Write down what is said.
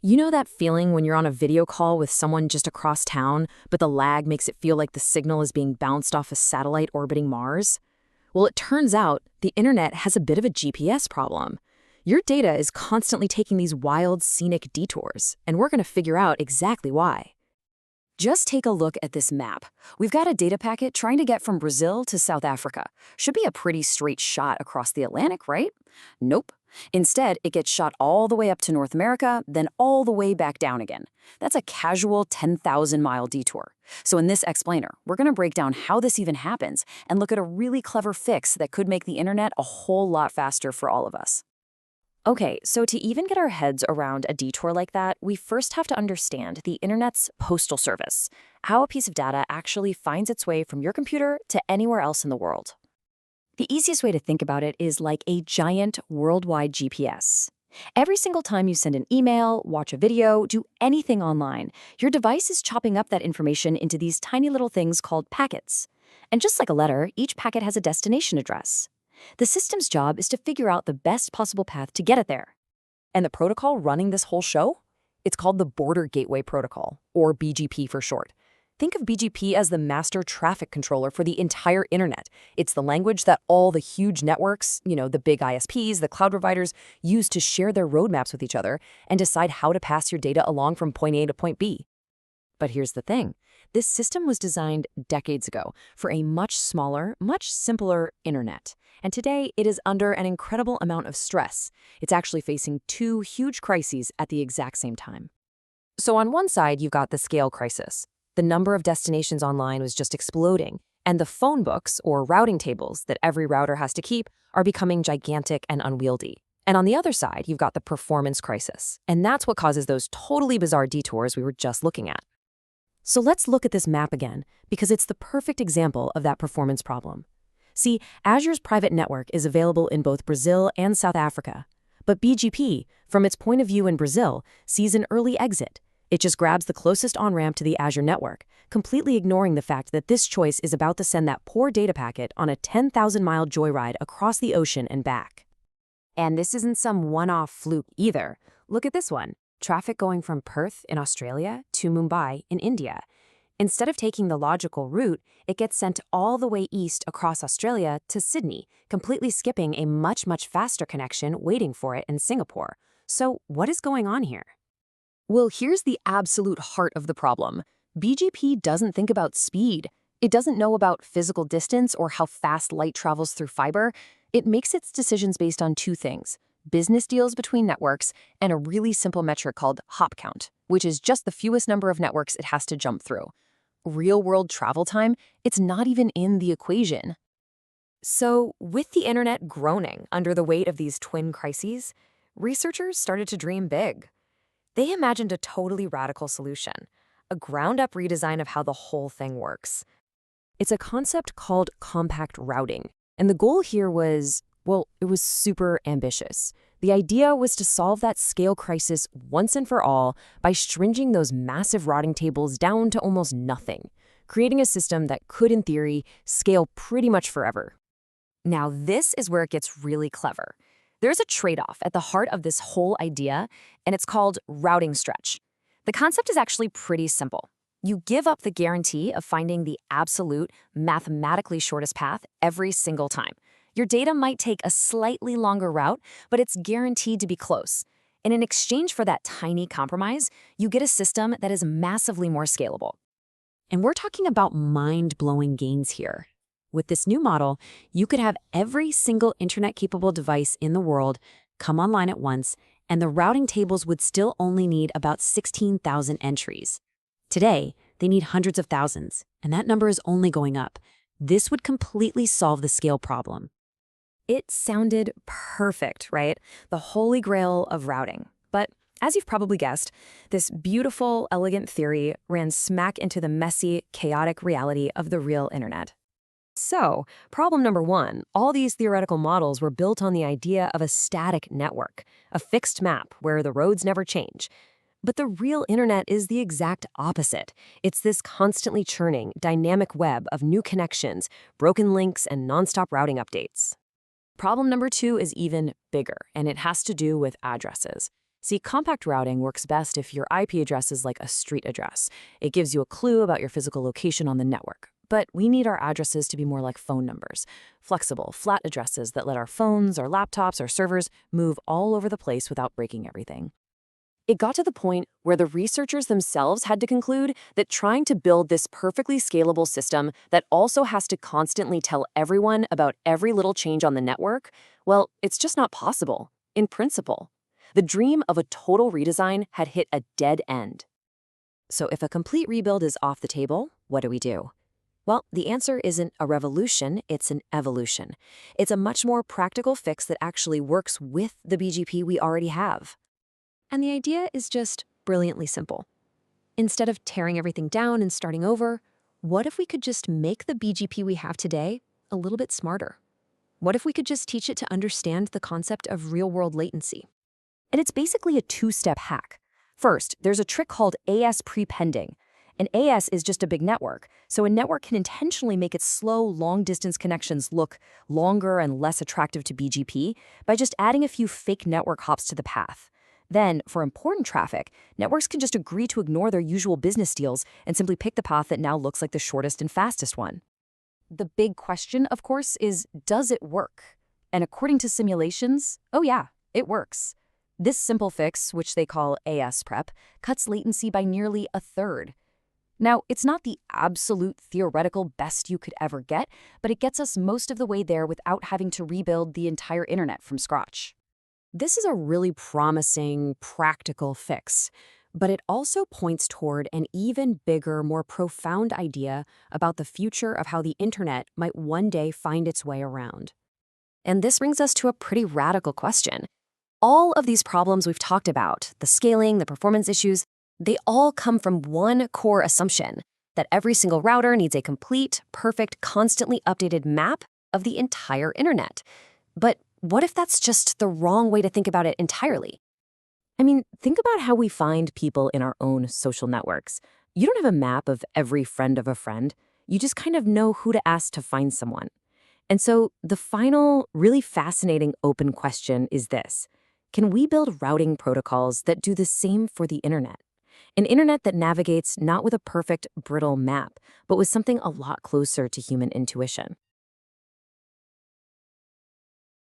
You know that feeling when you're on a video call with someone just across town, but the lag makes it feel like the signal is being bounced off a satellite orbiting Mars? Well, it turns out the internet has a bit of a GPS problem. Your data is constantly taking these wild, scenic detours, and we're going to figure out exactly why. Just take a look at this map. We've got a data packet trying to get from Brazil to South Africa. Should be a pretty straight shot across the Atlantic, right? Nope. Instead, it gets shot all the way up to North America, then all the way back down again. That's a casual 10,000-mile detour. So in this explainer, we're going to break down how this even happens and look at a really clever fix that could make the internet a whole lot faster for all of us. Okay, so to even get our heads around a detour like that, we first have to understand the internet's postal service, how a piece of data actually finds its way from your computer to anywhere else in the world. The easiest way to think about it is like a giant worldwide GPS. Every single time you send an email, watch a video, do anything online, your device is chopping up that information into these tiny little things called packets. And just like a letter, each packet has a destination address. The system's job is to figure out the best possible path to get it there. And the protocol running this whole show? It's called the Border Gateway Protocol, or BGP for short. Think of BGP as the master traffic controller for the entire internet. It's the language that all the huge networks, the big ISPs, the cloud providers, use to share their roadmaps with each other and decide how to pass your data along from point A to point B. But here's the thing. This system was designed decades ago for a much smaller, much simpler internet. And today, it is under an incredible amount of stress. It's actually facing two huge crises at the exact same time. So on one side, you've got the scale crisis. The number of destinations online was just exploding, and the phone books, or routing tables, that every router has to keep are becoming gigantic and unwieldy. And on the other side, you've got the performance crisis, and that's what causes those totally bizarre detours we were just looking at. So let's look at this map again, because it's the perfect example of that performance problem. See, Azure's private network is available in both Brazil and South Africa. But BGP, from its point of view in Brazil, sees an early exit. It just grabs the closest on-ramp to the Azure network, completely ignoring the fact that this choice is about to send that poor data packet on a 10,000-mile joyride across the ocean and back. And this isn't some one-off fluke either. Look at this one. Traffic going from Perth in Australia to Mumbai in India. Instead of taking the logical route, it gets sent all the way east across Australia to Sydney, completely skipping a much, much faster connection waiting for it in Singapore. So what is going on here? Well, here's the absolute heart of the problem. BGP doesn't think about speed. It doesn't know about physical distance or how fast light travels through fiber. It makes its decisions based on two things: business deals between networks and a really simple metric called hop count, which is just the fewest number of networks it has to jump through. Real-world travel time, it's not even in the equation. So, with the internet groaning under the weight of these twin crises, researchers started to dream big. They imagined a totally radical solution, a ground-up redesign of how the whole thing works. It's a concept called compact routing, and the goal here was, well, it was super ambitious. The idea was to solve that scale crisis once and for all by stringing those massive routing tables down to almost nothing, creating a system that could, in theory, scale pretty much forever. Now, this is where it gets really clever. There's a trade-off at the heart of this whole idea, and it's called routing stretch. The concept is actually pretty simple. You give up the guarantee of finding the absolute, mathematically shortest path every single time. Your data might take a slightly longer route, but it's guaranteed to be close. And in exchange for that tiny compromise, you get a system that is massively more scalable. And we're talking about mind-blowing gains here. With this new model, you could have every single internet-capable device in the world come online at once, and the routing tables would still only need about 16,000 entries. Today, they need hundreds of thousands, and that number is only going up. This would completely solve the scale problem. It sounded perfect, right? The holy grail of routing. But as you've probably guessed, this beautiful, elegant theory ran smack into the messy, chaotic reality of the real internet. So, problem number one, all these theoretical models were built on the idea of a static network, a fixed map where the roads never change. But the real internet is the exact opposite. It's this constantly churning, dynamic web of new connections, broken links, and nonstop routing updates. Problem number two is even bigger, and it has to do with addresses. See, compact routing works best if your IP address is like a street address. It gives you a clue about your physical location on the network. But we need our addresses to be more like phone numbers, flexible, flat addresses that let our phones, our laptops, our servers move all over the place without breaking everything. It got to the point where the researchers themselves had to conclude that trying to build this perfectly scalable system that also has to constantly tell everyone about every little change on the network, well, it's just not possible, in principle. The dream of a total redesign had hit a dead end. So if a complete rebuild is off the table, what do we do? Well, the answer isn't a revolution, it's an evolution. It's a much more practical fix that actually works with the BGP we already have. And the idea is just brilliantly simple. Instead of tearing everything down and starting over, what if we could just make the BGP we have today a little bit smarter? What if we could just teach it to understand the concept of real-world latency? And it's basically a two-step hack. First, there's a trick called AS prepending. An AS is just a big network, so a network can intentionally make its slow, long-distance connections look longer and less attractive to BGP by just adding a few fake network hops to the path. Then, for important traffic, networks can just agree to ignore their usual business deals and simply pick the path that now looks like the shortest and fastest one. The big question, of course, is does it work? And according to simulations, oh yeah, it works. This simple fix, which they call AS prep, cuts latency by nearly a third. Now, it's not the absolute theoretical best you could ever get, but it gets us most of the way there without having to rebuild the entire internet from scratch. This is a really promising, practical fix, but it also points toward an even bigger, more profound idea about the future of how the internet might one day find its way around. And this brings us to a pretty radical question. All of these problems we've talked about, the scaling, the performance issues, they all come from one core assumption, that every single router needs a complete, perfect, constantly updated map of the entire internet. But what if that's just the wrong way to think about it entirely? I mean, think about how we find people in our own social networks. You don't have a map of every friend of a friend. You just kind of know who to ask to find someone. And so the final, really fascinating open question is this. Can we build routing protocols that do the same for the internet? An internet that navigates not with a perfect, brittle map, but with something a lot closer to human intuition.